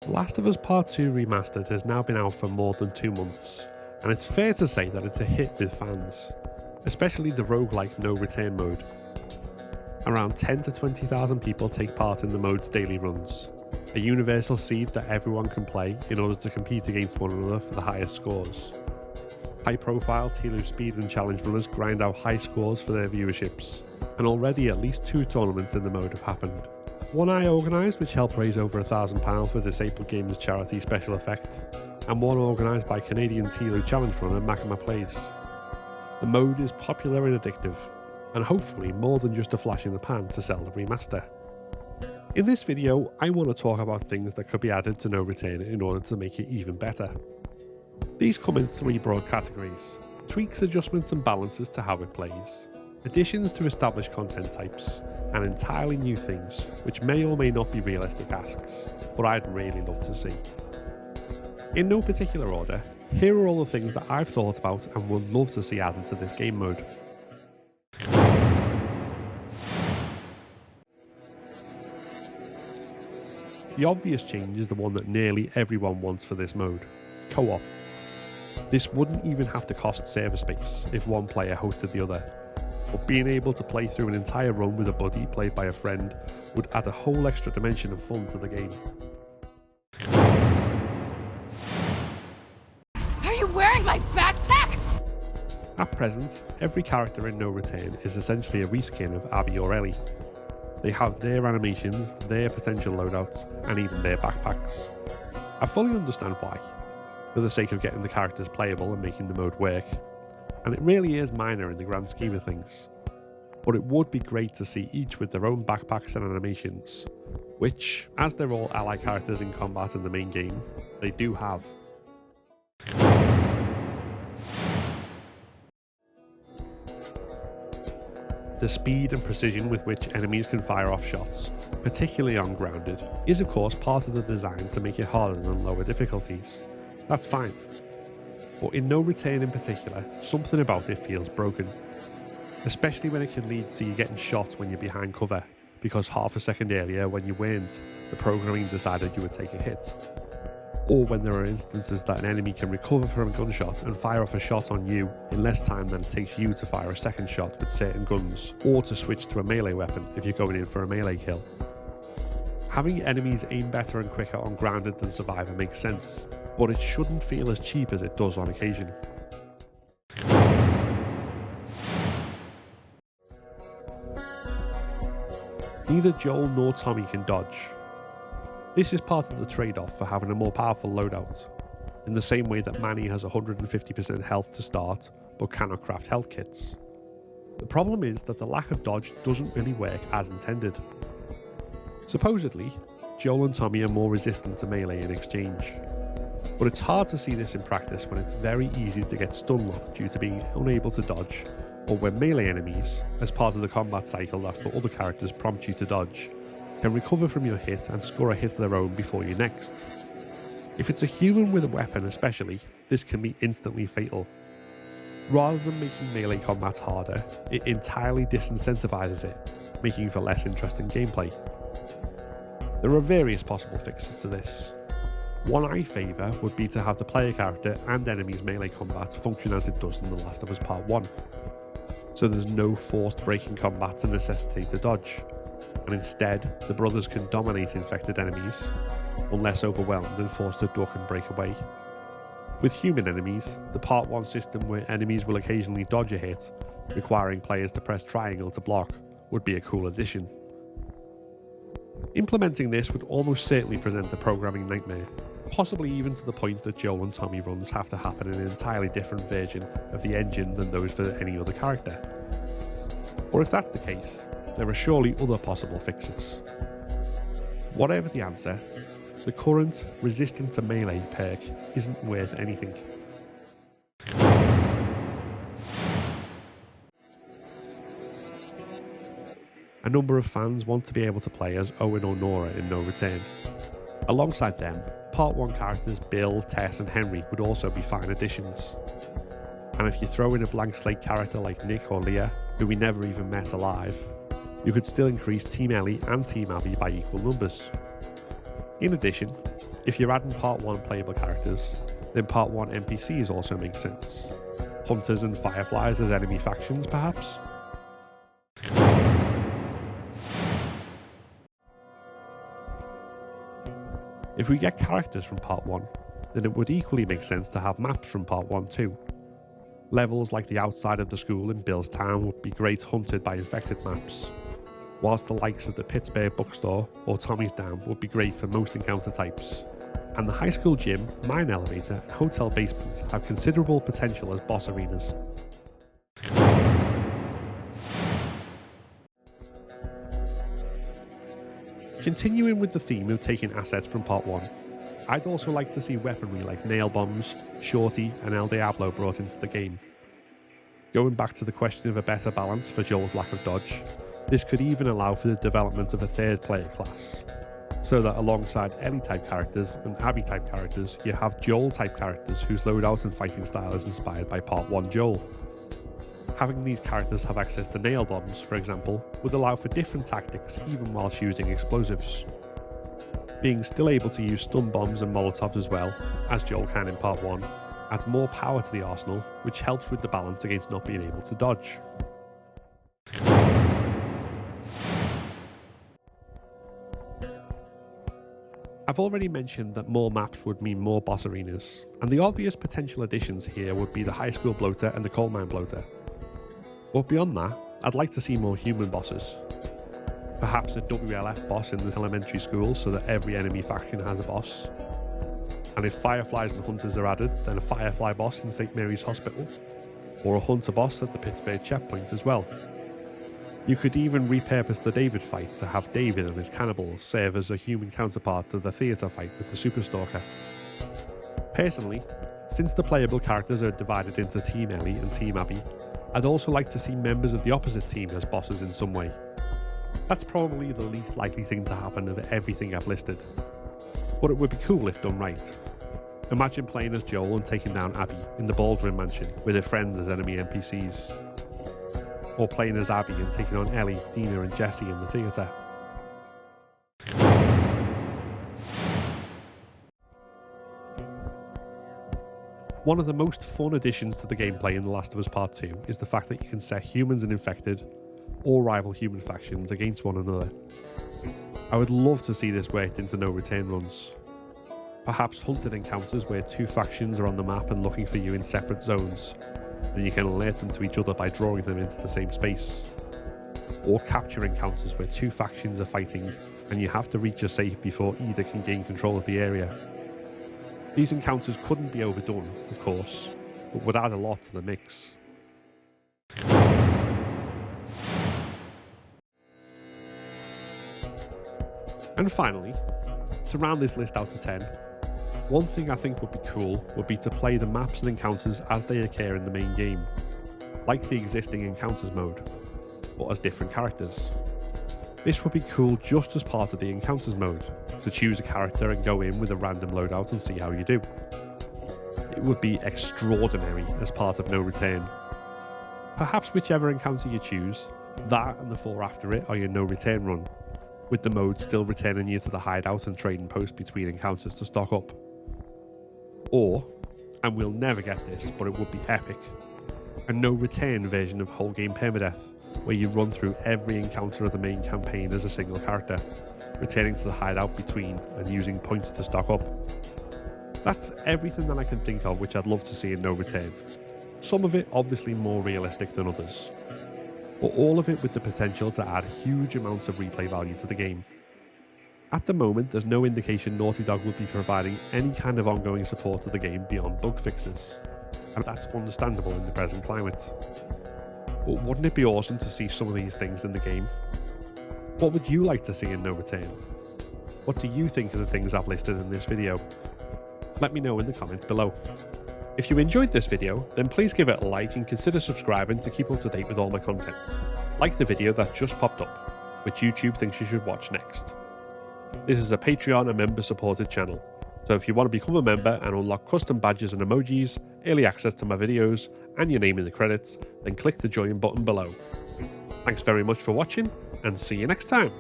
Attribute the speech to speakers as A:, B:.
A: The Last of Us Part 2 Remastered has now been out for more than 2 months, and it's fair to say that it's a hit with fans, especially the roguelike no return mode. Around 10 to 20,000 people take part in the mode's daily runs, a universal seed that everyone can play in order to compete against one another for the highest scores. High-profile Tilo speed and challenge runners grind out high scores for their viewerships, and already at least 2 tournaments in the mode have happened. One I organised, which helped raise over £1,000 for Disabled Gamers charity Special Effect, and one organised by Canadian Tilo challenge runner Makima Plays. The mode is popular and addictive, and hopefully more than just a flash in the pan to sell the remaster. In this video, I want to talk about things that could be added to No Return in order to make it even better. These come in 3 broad categories: tweaks, adjustments and balances to how it plays, additions to established content types, and entirely new things, which may or may not be realistic asks, but I'd really love to see. In no particular order, here are all the things that I've thought about and would love to see added to this game mode. The obvious change is the one that nearly everyone wants for this mode: co-op. This wouldn't even have to cost server space if one player hosted the other, but being able to play through an entire run with a buddy played by a friend would add a whole extra dimension of fun to the game.
B: Are you wearing my backpack?
A: At present, every character in No Return is essentially a reskin of Abby or Ellie. They have their animations, their potential loadouts, and even their backpacks. I fully understand why, for the sake of getting the characters playable and making the mode work, and it really is minor in the grand scheme of things. But it would be great to see each with their own backpacks and animations, which, as they're all ally characters in combat in the main game, they do have. The speed and precision with which enemies can fire off shots, particularly on grounded, is of course part of the design to make it harder than lower difficulties. That's fine. But in No Return in particular, something about it feels broken. Especially when it can lead to you getting shot when you're behind cover, because half a second earlier when you weren't, the programming decided you would take a hit. Or when there are instances that an enemy can recover from a gunshot and fire off a shot on you in less time than it takes you to fire a second shot with certain guns, or to switch to a melee weapon if you're going in for a melee kill. Having enemies aim better and quicker on grounded than Survivor makes sense, but it shouldn't feel as cheap as it does on occasion. Neither Joel nor Tommy can dodge. This is part of the trade-off for having a more powerful loadout, in the same way that Manny has 150% health to start, but cannot craft health kits. The problem is that the lack of dodge doesn't really work as intended. Supposedly, Joel and Tommy are more resistant to melee in exchange, but it's hard to see this in practice when it's very easy to get stun locked due to being unable to dodge, or when melee enemies, as part of the combat cycle that for other characters prompt you to dodge, can recover from your hit and score a hit of their own before you next. If it's a human with a weapon especially, this can be instantly fatal. Rather than making melee combat harder, it entirely disincentivizes it, making for less interesting gameplay. There are various possible fixes to this. One I favour would be to have the player character and enemies melee combat function as it does in The Last of Us Part 1. So there's no forced breaking combat to necessitate a dodge, and instead the brothers can dominate infected enemies, unless overwhelmed and forced to duck and break away. With human enemies, the Part 1 system where enemies will occasionally dodge a hit, requiring players to press triangle to block, would be a cool addition. Implementing this would almost certainly present a programming nightmare, possibly even to the point that Joel and Tommy runs have to happen in an entirely different version of the engine than those for any other character. Or if that's the case, there are surely other possible fixes. Whatever the answer, the current resistant to melee perk isn't worth anything. A number of fans want to be able to play as Owen or Nora in No Return. Alongside them, Part 1 characters Bill, Tess and Henry would also be fine additions. And if you throw in a blank slate character like Nick or Leah, who we never even met alive, you could still increase Team Ellie and Team Abby by equal numbers. In addition, if you're adding Part 1 playable characters, then Part 1 NPCs also make sense. Hunters and Fireflies as enemy factions, perhaps? If we get characters from Part 1, then it would equally make sense to have maps from Part 1 too. Levels like the outside of the school in Bill's Town would be great hunted by infected maps, whilst the likes of the Pittsburgh bookstore or Tommy's Dam would be great for most encounter types. And the high school gym, mine elevator and hotel basement have considerable potential as boss arenas. Continuing with the theme of taking assets from Part 1, I'd also like to see weaponry like nail bombs, Shorty and El Diablo brought into the game. Going back to the question of a better balance for Joel's lack of dodge, this could even allow for the development of a third player class, so that alongside Ellie type characters and Abby type characters, you have Joel type characters whose loadout and fighting style is inspired by Part 1 Joel. Having these characters have access to nail bombs, for example, would allow for different tactics even whilst using explosives. Being still able to use stun bombs and molotovs as well, as Joel can in Part 1, adds more power to the arsenal, which helps with the balance against not being able to dodge. I've already mentioned that more maps would mean more boss arenas, and the obvious potential additions here would be the high school bloater and the coal mine bloater. But beyond that, I'd like to see more human bosses. Perhaps a WLF boss in the elementary school so that every enemy faction has a boss. And if Fireflies and Hunters are added, then a Firefly boss in St. Mary's Hospital, or a Hunter boss at the Pittsburgh checkpoint as well. You could even repurpose the David fight to have David and his cannibals serve as a human counterpart to the theatre fight with the Superstalker. Personally, since the playable characters are divided into Team Ellie and Team Abby, I'd also like to see members of the opposite team as bosses in some way. That's probably the least likely thing to happen of everything I've listed, but it would be cool if done right. Imagine playing as Joel and taking down Abby in the Baldwin mansion with her friends as enemy NPCs. Or playing as Abby and taking on Ellie, Dina and Jesse in the theatre. One of the most fun additions to the gameplay in The Last of Us Part 2 is the fact that you can set humans and infected, or rival human factions, against one another. I would love to see this worked into no return runs. Perhaps hunted encounters where two factions are on the map and looking for you in separate zones, and you can alert them to each other by drawing them into the same space. Or capture encounters where two factions are fighting and you have to reach a safe before either can gain control of the area. These encounters couldn't be overdone, of course, but would add a lot to the mix. And finally, to round this list out to 10, one thing I think would be cool would be to play the maps and encounters as they occur in the main game, like the existing encounters mode, but as different characters. This would be cool just as part of the encounters mode, to choose a character and go in with a random loadout and see how you do. It would be extraordinary as part of No Return. Perhaps whichever encounter you choose, that and the 4 after it are your No Return run, with the mode still returning you to the hideout and trading post between encounters to stock up. Or, and we'll never get this, but it would be epic, a No Return version of whole game permadeath, where you run through every encounter of the main campaign as a single character, returning to the hideout between and using points to stock up. That's everything that I can think of which I'd love to see in No Return. Some of it obviously more realistic than others, but all of it with the potential to add huge amounts of replay value to the game. At the moment, there's no indication Naughty Dog will be providing any kind of ongoing support to the game beyond bug fixes, and that's understandable in the present climate. But wouldn't it be awesome to see some of these things in the game? What would you like to see in No Return? What do you think of the things I've listed in this video? Let me know in the comments below. If you enjoyed this video, then please give it a like and consider subscribing to keep up to date with all my content. Like the video that just popped up, which YouTube thinks you should watch next. This is a Patreon and member supported channel, so if you want to become a member and unlock custom badges and emojis, early access to my videos, and your name in the credits, then click the join button below. Thanks very much for watching, and see you next time.